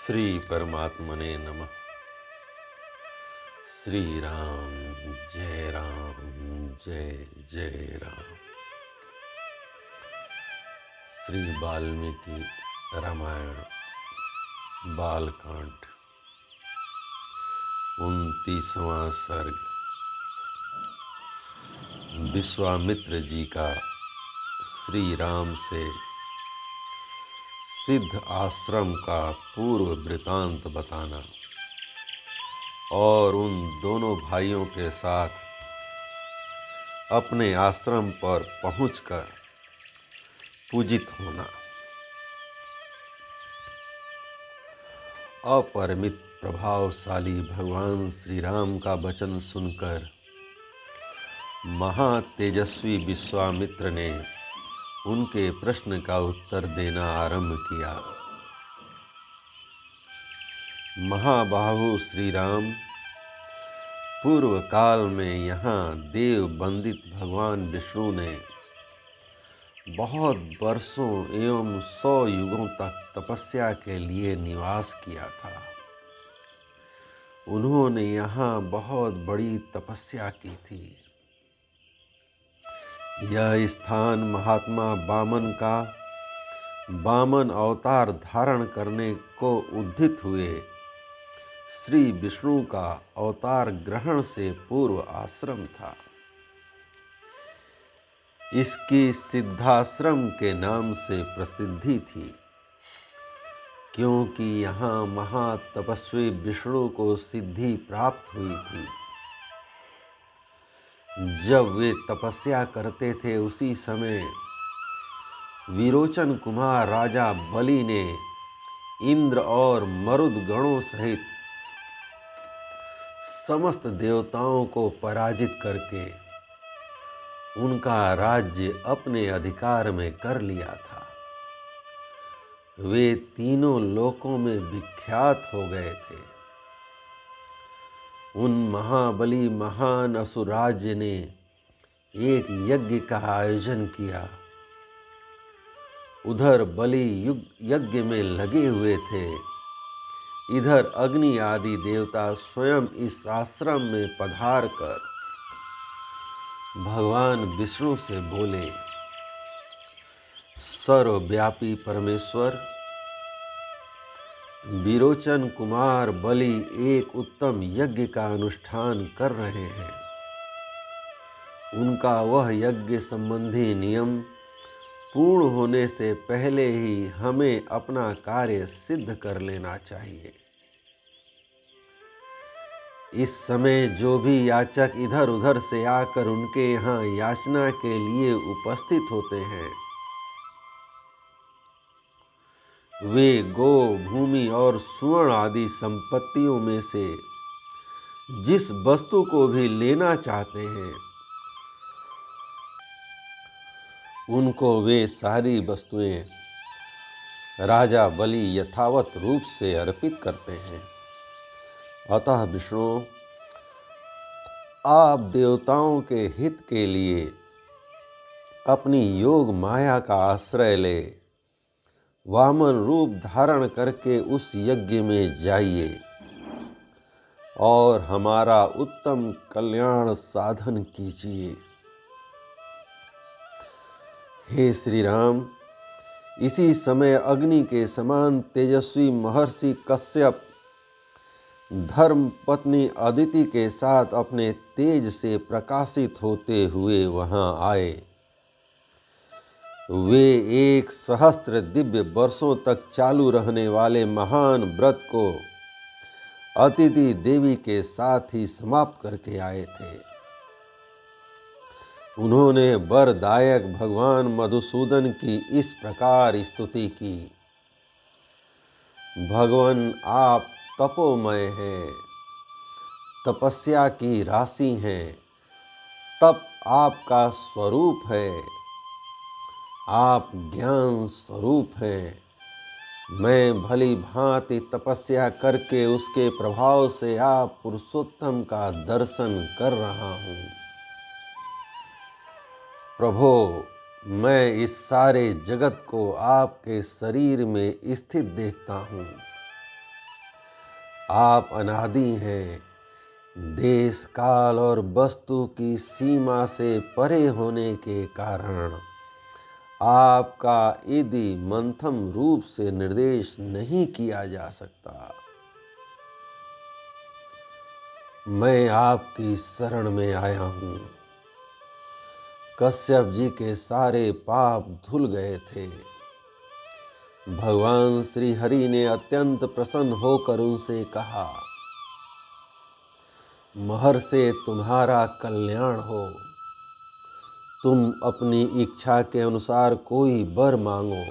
श्री परमात्मने नमः। श्री राम जय जय राम। श्री वाल्मीकि रामायण बालकांड 29वां सर्ग। विश्वामित्र जी का श्री राम से सिद्ध आश्रम का पूर्व वृतांत बताना और उन दोनों भाइयों के साथ अपने आश्रम पर पहुंचकर पूजित होना। अपरिमित प्रभावशाली भगवान श्री राम का वचन सुनकर महातेजस्वी विश्वामित्र ने उनके प्रश्न का उत्तर देना आरंभ किया। महाबाहु श्री राम, पूर्व काल में यहाँ देव वंदित भगवान विष्णु ने बहुत वर्षों एवं 100 युगों तक तपस्या के लिए निवास किया था। उन्होंने यहाँ बहुत बड़ी तपस्या की थी। यह स्थान महात्मा वामन अवतार धारण करने को उद्धित हुए श्री विष्णु का अवतार ग्रहण से पूर्व आश्रम था। इसकी सिद्धाश्रम के नाम से प्रसिद्धि थी, क्योंकि यहाँ महातपस्वी विष्णु को सिद्धि प्राप्त हुई थी। जब वे तपस्या करते थे, उसी समय विरोचन कुमार राजा बलि ने इंद्र और मरुद गणों सहित समस्त देवताओं को पराजित करके उनका राज्य अपने अधिकार में कर लिया था। वे तीनों लोकों में विख्यात हो गए थे। उन महाबली महान असुरराज्य ने एक यज्ञ का आयोजन किया। उधर बलि यज्ञ में लगे हुए थे, इधर अग्नि आदि देवता स्वयं इस आश्रम में पधार कर भगवान विष्णु से बोले, सर्वव्यापी परमेश्वर, विरोचन कुमार बलि एक उत्तम यज्ञ का अनुष्ठान कर रहे हैं। उनका वह यज्ञ संबंधी नियम पूर्ण होने से पहले ही हमें अपना कार्य सिद्ध कर लेना चाहिए। इस समय जो भी याचक इधर उधर से आकर उनके यहाँ याचना के लिए उपस्थित होते हैं, वे गो, भूमि और सुवर्ण आदि संपत्तियों में से जिस वस्तु को भी लेना चाहते हैं, उनको वे सारी वस्तुएं राजा बलि यथावत रूप से अर्पित करते हैं। अतः विष्णु, आप देवताओं के हित के लिए अपनी योग माया का आश्रय ले वामन रूप धारण करके उस यज्ञ में जाइए और हमारा उत्तम कल्याण साधन कीजिए। हे श्री राम, इसी समय अग्नि के समान तेजस्वी महर्षि कश्यप धर्म पत्नी अदिति के साथ अपने तेज से प्रकाशित होते हुए वहां आए। वे 1 सहस्त्र दिव्य वर्षों तक चालू रहने वाले महान व्रत को अदिति देवी के साथ ही समाप्त करके आए थे। उन्होंने वरदायक भगवान मधुसूदन की इस प्रकार स्तुति की, भगवान आप तपोमय हैं, तपस्या की राशि हैं, तप आपका स्वरूप है, आप ज्ञान स्वरूप हैं। मैं भली भांति तपस्या करके उसके प्रभाव से आप पुरुषोत्तम का दर्शन कर रहा हूँ। प्रभो, मैं इस सारे जगत को आपके शरीर में स्थित देखता हूँ। आप अनादि हैं। देश काल और वस्तु की सीमा से परे होने के कारण आपका यदि मंथम रूप से निर्देश नहीं किया जा सकता। मैं आपकी शरण में आया हूँ। कश्यप जी के सारे पाप धुल गए थे। भगवान श्री हरि ने अत्यंत प्रसन्न होकर उनसे कहा, महर्षि तुम्हारा कल्याण हो। तुम अपनी इच्छा के अनुसार कोई वर मांगो,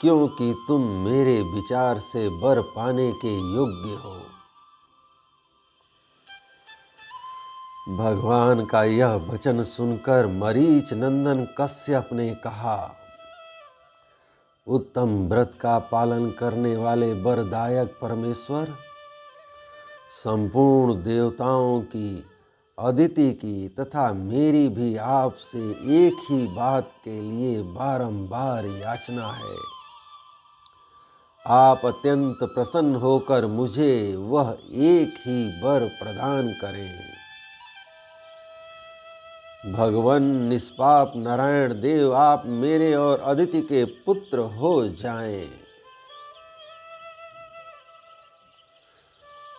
क्योंकि तुम मेरे विचार से वर पाने के योग्य हो। भगवान का यह वचन सुनकर मरीच नंदन कश्यप ने कहा, उत्तम व्रत का पालन करने वाले वरदायक परमेश्वर, संपूर्ण देवताओं की, अदिति की तथा मेरी भी आपसे एक ही बात के लिए बारंबार याचना है। आप अत्यंत प्रसन्न होकर मुझे वह एक ही वर प्रदान करें। भगवान निष्पाप नारायण देव, आप मेरे और अदिति के पुत्र हो जाएं।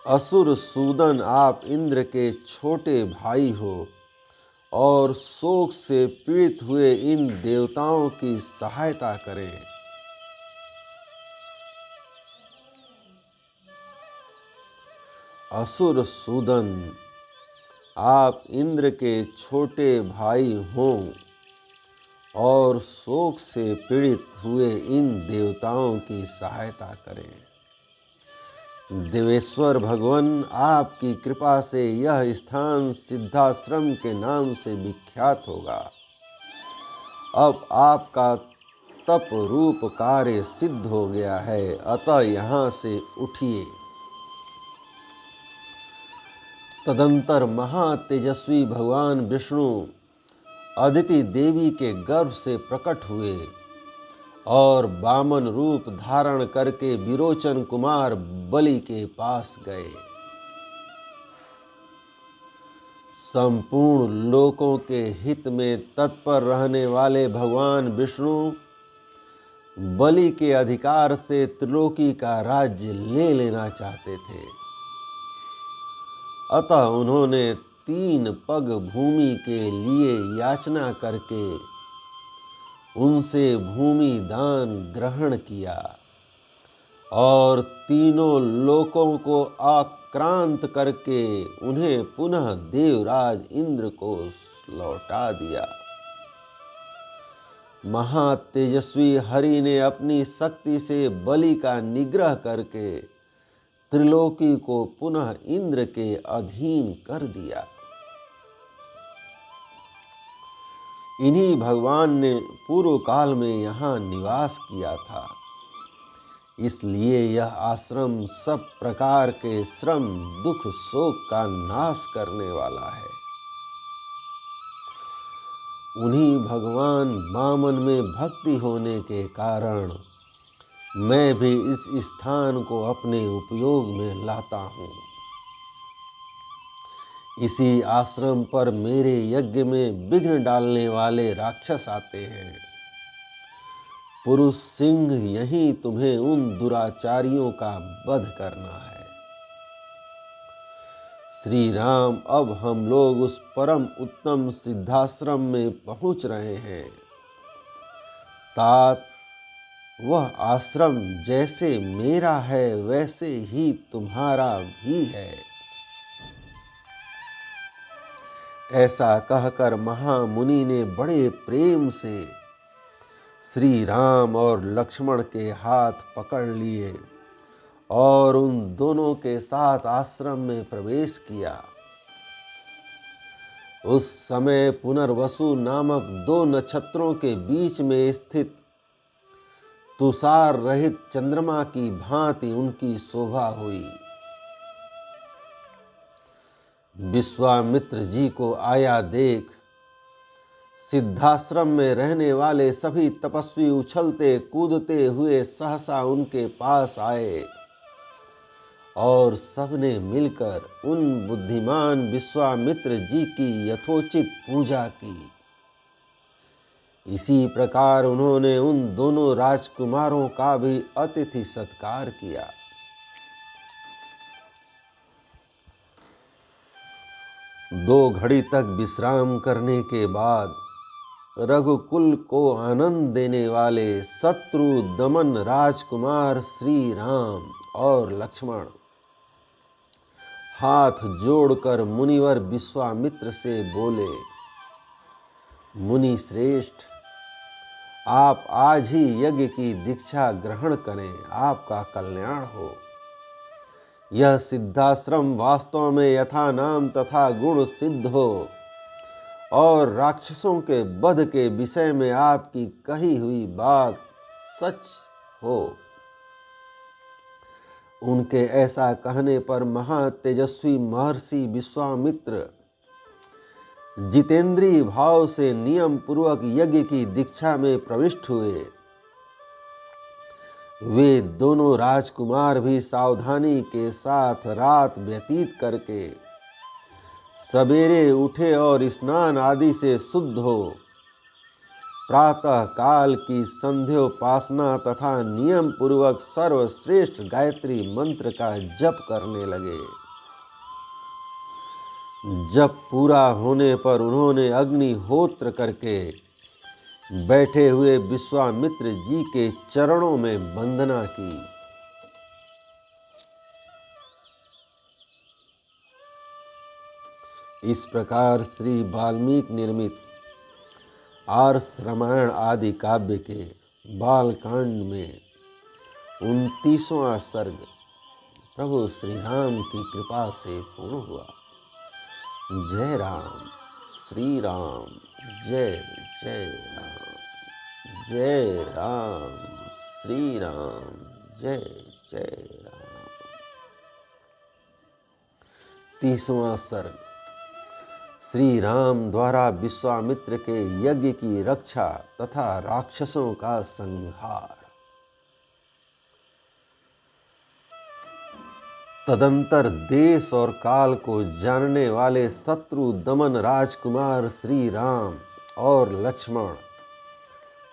असुर सूदन, आप इंद्र के छोटे भाई हो और शोक से पीड़ित हुए इन देवताओं की सहायता करें। असुर सूदन, आप इंद्र के छोटे भाई हों और शोक से पीड़ित हुए इन देवताओं की सहायता करें। देवेश्वर भगवान, आपकी कृपा से यह स्थान सिद्धाश्रम के नाम से विख्यात होगा। अब आपका तप रूप कार्य सिद्ध हो गया है, अतः यहाँ से उठिए। तदंतर महातेजस्वी भगवान विष्णु अदिति देवी के गर्भ से प्रकट हुए और वामन रूप धारण करके विरोचन कुमार बलि के पास गए। संपूर्ण लोकों के हित में तत्पर रहने वाले भगवान विष्णु बलि के अधिकार से त्रिलोकी का राज्य ले लेना चाहते थे। अतः उन्होंने 3 पग भूमि के लिए याचना करके उनसे भूमि दान ग्रहण किया और तीनों लोकों को आक्रांत करके उन्हें पुनः देवराज इंद्र को लौटा दिया। महातेजस्वी हरि ने अपनी शक्ति से बलि का निग्रह करके त्रिलोकी को पुनः इंद्र के अधीन कर दिया। इन्हीं भगवान ने पूर्व काल में यहाँ निवास किया था, इसलिए यह आश्रम सब प्रकार के श्रम दुख शोक का नाश करने वाला है। उन्हीं भगवान वामन में भक्ति होने के कारण मैं भी इस स्थान को अपने उपयोग में लाता हूँ। इसी आश्रम पर मेरे यज्ञ में विघ्न डालने वाले राक्षस आते हैं। पुरुष सिंह यहीं तुम्हें उन दुराचारियों का वध करना है। श्री राम, अब हम लोग उस परम उत्तम सिद्धाश्रम में पहुंच रहे हैं। तात, वह आश्रम जैसे मेरा है वैसे ही तुम्हारा भी है। ऐसा कहकर महामुनि ने बड़े प्रेम से श्री राम और लक्ष्मण के हाथ पकड़ लिए और उन दोनों के साथ आश्रम में प्रवेश किया। उस समय पुनर्वसु नामक 2 नक्षत्रों के बीच में स्थित तुषार रहित चंद्रमा की भांति उनकी शोभा हुई। विश्वामित्र जी को आया देख सिद्धाश्रम में रहने वाले सभी तपस्वी उछलते कूदते हुए सहसा उनके पास आए और सबने मिलकर उन बुद्धिमान विश्वामित्र जी की यथोचित पूजा की। इसी प्रकार उन्होंने उन दोनों राजकुमारों का भी अतिथि सत्कार किया। दो घड़ी तक विश्राम करने के बाद रघुकुल को आनंद देने वाले शत्रु दमन राजकुमार श्री राम और लक्ष्मण हाथ जोड़कर मुनिवर विश्वामित्र से बोले, मुनि श्रेष्ठ, आप आज ही यज्ञ की दीक्षा ग्रहण करें, आपका कल्याण हो। यह सिद्धाश्रम वास्तव में यथा नाम तथा गुण सिद्ध हो और राक्षसों के वध के विषय में आपकी कही हुई बात सच हो। उनके ऐसा कहने पर महातेजस्वी महर्षि विश्वामित्र जितेंद्रीय भाव से नियम पूर्वक यज्ञ की दीक्षा में प्रविष्ट हुए। वे दोनों राजकुमार भी सावधानी के साथ रात व्यतीत करके सवेरे उठे और स्नान आदि से शुद्ध हो प्रातः काल की संध्योपासना तथा नियम पूर्वक सर्वश्रेष्ठ गायत्री मंत्र का जप करने लगे। जप पूरा होने पर उन्होंने अग्निहोत्र करके बैठे हुए विश्वामित्र जी के चरणों में वंदना की। इस प्रकार श्री वाल्मीकि निर्मित आर्ष रामायण आदि काव्य के बालकांड में 29वां सर्ग प्रभु श्री राम की कृपा से पूर्ण हुआ। जय राम, श्री राम, जय जय राम, जय राम, श्री राम, जय जय राम। 30वां सर्ग श्री राम द्वारा विश्वामित्र के यज्ञ की रक्षा तथा राक्षसों का संहार। तदंतर देश और काल को जानने वाले शत्रु दमन राजकुमार श्री राम और लक्ष्मण,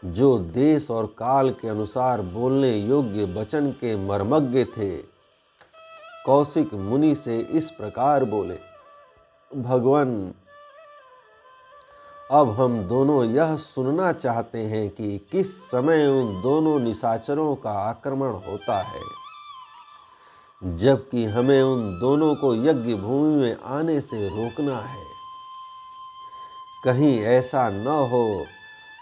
जो देश और काल के अनुसार बोलने योग्य वचन के मर्मज्ञ थे, कौशिक मुनि से इस प्रकार बोले, भगवान, अब हम दोनों यह सुनना चाहते हैं कि किस समय उन दोनों निशाचरों का आक्रमण होता है, जबकि हमें उन दोनों को यज्ञ भूमि में आने से रोकना है। कहीं ऐसा न हो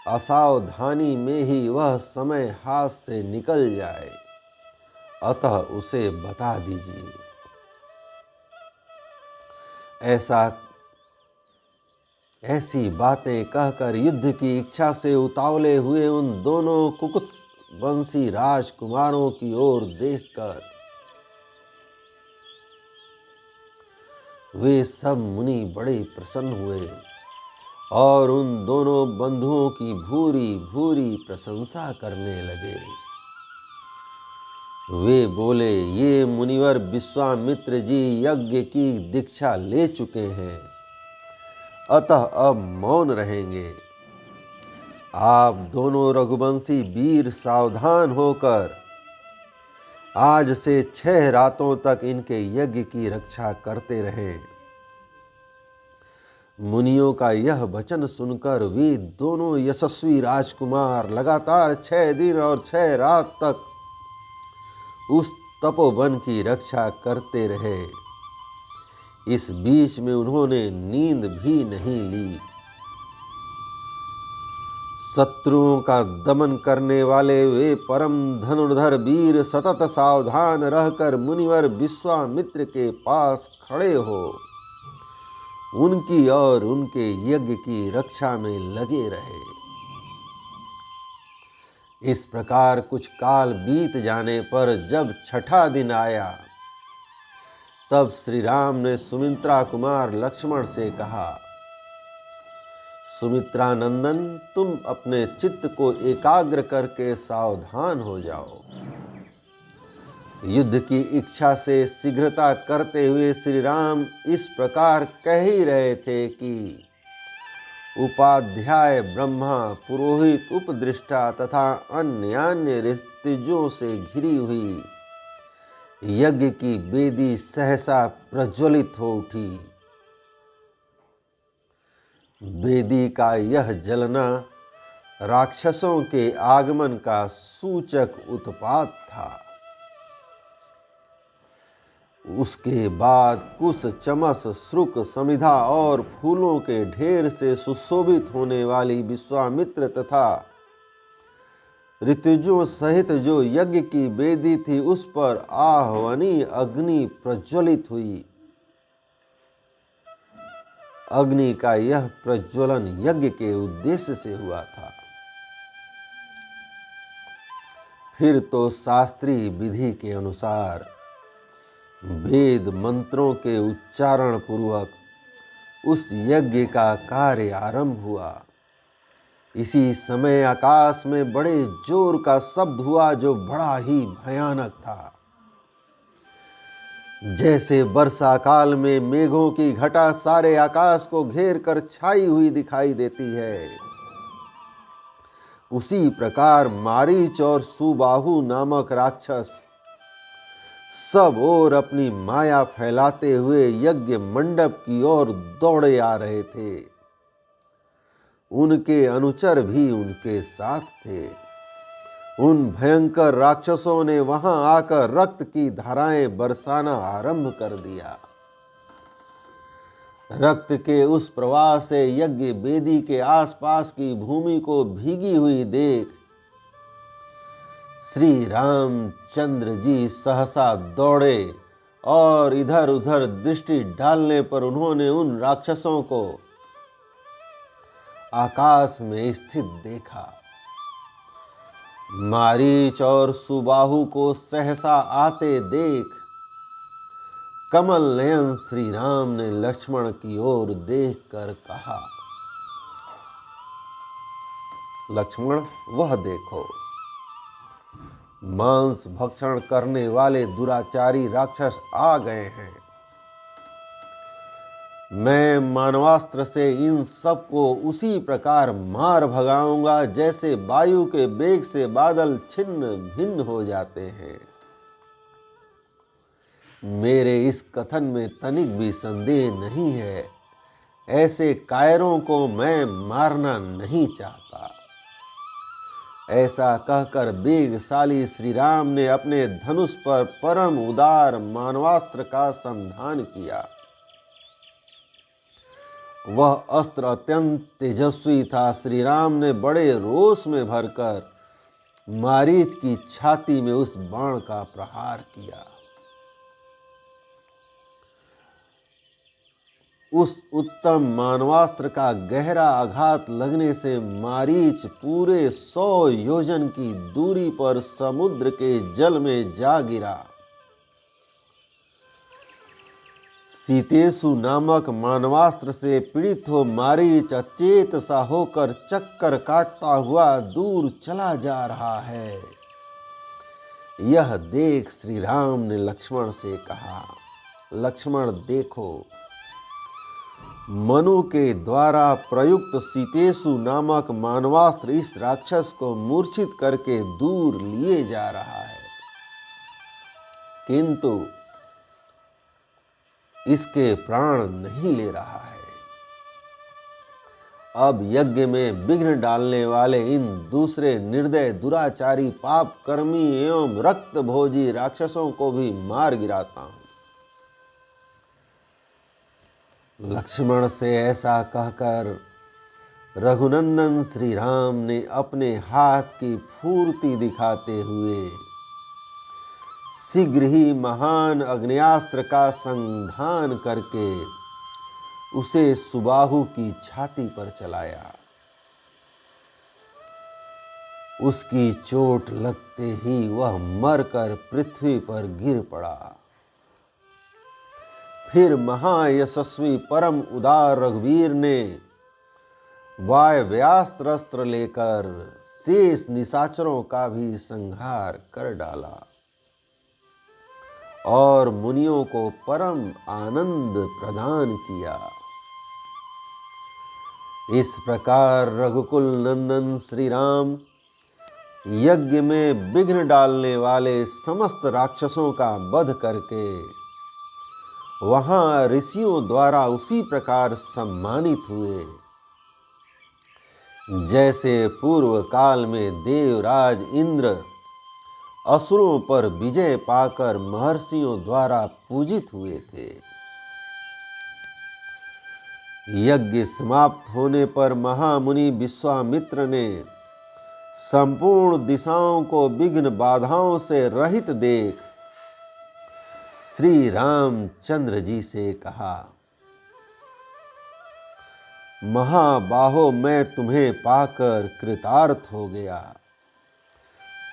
असावधानी में ही वह समय हाथ से निकल जाए, अतः उसे बता दीजिए। ऐसी बातें कहकर युद्ध की इच्छा से उतावले हुए उन दोनों कुकुत्वंशी राजकुमारों की ओर देखकर वे सब मुनि बड़े प्रसन्न हुए और उन दोनों बंधुओं की भूरी भूरी प्रशंसा करने लगे। वे बोले, ये मुनिवर विश्वामित्र जी यज्ञ की दीक्षा ले चुके हैं, अतः अब मौन रहेंगे। आप दोनों रघुवंशी वीर सावधान होकर आज से 6 रातों तक इनके यज्ञ की रक्षा करते रहें। मुनियों का यह वचन सुनकर वे दोनों यशस्वी राजकुमार लगातार 6 दिन और 6 रात तक उस तपोवन की रक्षा करते रहे। इस बीच में उन्होंने नींद भी नहीं ली। शत्रुओं का दमन करने वाले वे परम धनुर्धर वीर सतत सावधान रहकर मुनिवर विश्वामित्र के पास खड़े हो उनकी और उनके यज्ञ की रक्षा में लगे रहे। इस प्रकार कुछ काल बीत जाने पर जब 6ठा दिन आया, तब श्री राम ने सुमित्रा कुमार लक्ष्मण से कहा, सुमित्रा नंदन, तुम अपने चित्त को एकाग्र करके सावधान हो जाओ। युद्ध की इच्छा से शीघ्रता करते हुए श्री राम इस प्रकार कह ही रहे थे कि उपाध्याय ब्रह्मा, पुरोहित, उपदृष्टा तथा अन्य ऋतुजों से घिरी हुई यज्ञ की वेदी सहसा प्रज्वलित हो उठी। वेदी का यह जलना राक्षसों के आगमन का सूचक उत्पात था। उसके बाद कुश, चमस, श्रुक, समिधा और फूलों के ढेर से सुशोभित होने वाली विश्वामित्र तथा ऋतुजों सहित जो यज्ञ की वेदी थी उस पर आह्वनी अग्नि प्रज्वलित हुई। अग्नि का यह प्रज्वलन यज्ञ के उद्देश्य से हुआ था। फिर तो शास्त्रीय विधि के अनुसार वेद मंत्रों के उच्चारण पूर्वक उस यज्ञ का कार्य आरंभ हुआ। इसी समय आकाश में बड़े जोर का शब्द हुआ जो बड़ा ही भयानक था। जैसे वर्षा काल में मेघों की घटा सारे आकाश को घेर कर छाई हुई दिखाई देती है, उसी प्रकार मारीच और सुबाहु नामक राक्षस सब ओर अपनी माया फैलाते हुए यज्ञ मंडप की ओर दौड़े आ रहे थे। उनके अनुचर भी उनके साथ थे। उन भयंकर राक्षसों ने वहां आकर रक्त की धाराएं बरसाना आरंभ कर दिया। रक्त के उस प्रवाह से यज्ञ वेदी के आसपास की भूमि को भीगी हुई देख श्री रामचंद्र जी सहसा दौड़े और इधर उधर दृष्टि डालने पर उन्होंने उन राक्षसों को आकाश में स्थित देखा। मारीच और सुबाहु को सहसा आते देख कमल नयन श्री राम ने लक्ष्मण की ओर देखकर कहा, लक्ष्मण वह देखो, मांस भक्षण करने वाले दुराचारी राक्षस आ गए हैं। मैं मानवास्त्र से इन सबको उसी प्रकार मार भगाऊंगा जैसे वायु के वेग से बादल छिन्न भिन्न हो जाते हैं। मेरे इस कथन में तनिक भी संदेह नहीं है। ऐसे कायरों को मैं मारना नहीं चाहता। ऐसा कहकर वेगशाली श्री राम ने अपने धनुष पर परम उदार मानवास्त्र का संधान किया। वह अस्त्र अत्यंत तेजस्वी था। श्री राम ने बड़े रोष में भरकर मारीच की छाती में उस बाण का प्रहार किया। उस उत्तम मानवास्त्र का गहरा आघात लगने से मारीच पूरे 100 योजन की दूरी पर समुद्र के जल में जा गिरा। सीतेशु नामक मानवास्त्र से पीड़ित हो मारीच अचेत सा होकर चक्कर काटता हुआ दूर चला जा रहा है। यह देख श्री राम ने लक्ष्मण से कहा, लक्ष्मण देखो, मनु के द्वारा प्रयुक्त सीतेशु नामक मानवास्त्र इस राक्षस को मूर्छित करके दूर लिए जा रहा है, किंतु इसके प्राण नहीं ले रहा है। अब यज्ञ में विघ्न डालने वाले इन दूसरे निर्दय दुराचारी पाप कर्मी एवं रक्त भोजी राक्षसों को भी मार गिराता हूं। लक्ष्मण से ऐसा कहकर रघुनंदन श्री राम ने अपने हाथ की फूर्ति दिखाते हुए शीघ्र ही महान अग्न्यास्त्र का संधान करके उसे सुबाहु की छाती पर चलाया। उसकी चोट लगते ही वह मरकर पृथ्वी पर गिर पड़ा। फिर महायशस्वी परम उदार रघुवीर ने वायव्यास्त्र अस्त्र लेकर शेष निशाचरों का भी संहार कर डाला। और मुनियों को परम आनंद प्रदान किया। इस प्रकार रघुकुल नंदन श्री राम यज्ञ में विघ्न डालने वाले समस्त राक्षसों का वध करके वहां ऋषियों द्वारा उसी प्रकार सम्मानित हुए जैसे पूर्व काल में देवराज इंद्र असुरों पर विजय पाकर महर्षियों द्वारा पूजित हुए थे। यज्ञ समाप्त होने पर महामुनि विश्वामित्र ने संपूर्ण दिशाओं को विघ्न बाधाओं से रहित देख श्री रामचंद्र जी से कहा, महाबाहो, मैं तुम्हें पाकर कृतार्थ हो गया।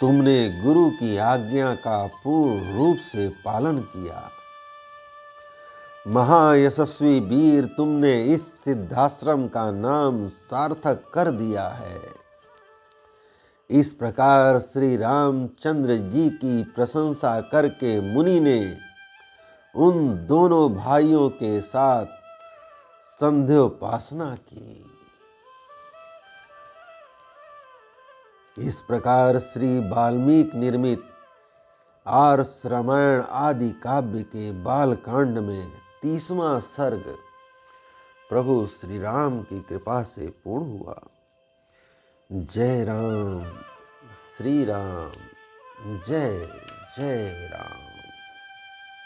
तुमने गुरु की आज्ञा का पूर्ण रूप से पालन किया। महायशस्वी वीर, तुमने इस सिद्धाश्रम का नाम सार्थक कर दिया है। इस प्रकार श्री रामचंद्र जी की प्रशंसा करके मुनि ने उन दोनों भाइयों के साथ संध्योपासना की। इस प्रकार श्री वाल्मीकि निर्मित आर्ष रामायण आदि काव्य के बालकांड में 30वां सर्ग प्रभु श्री राम की कृपा से पूर्ण हुआ। जय राम, श्री राम, जय जय राम।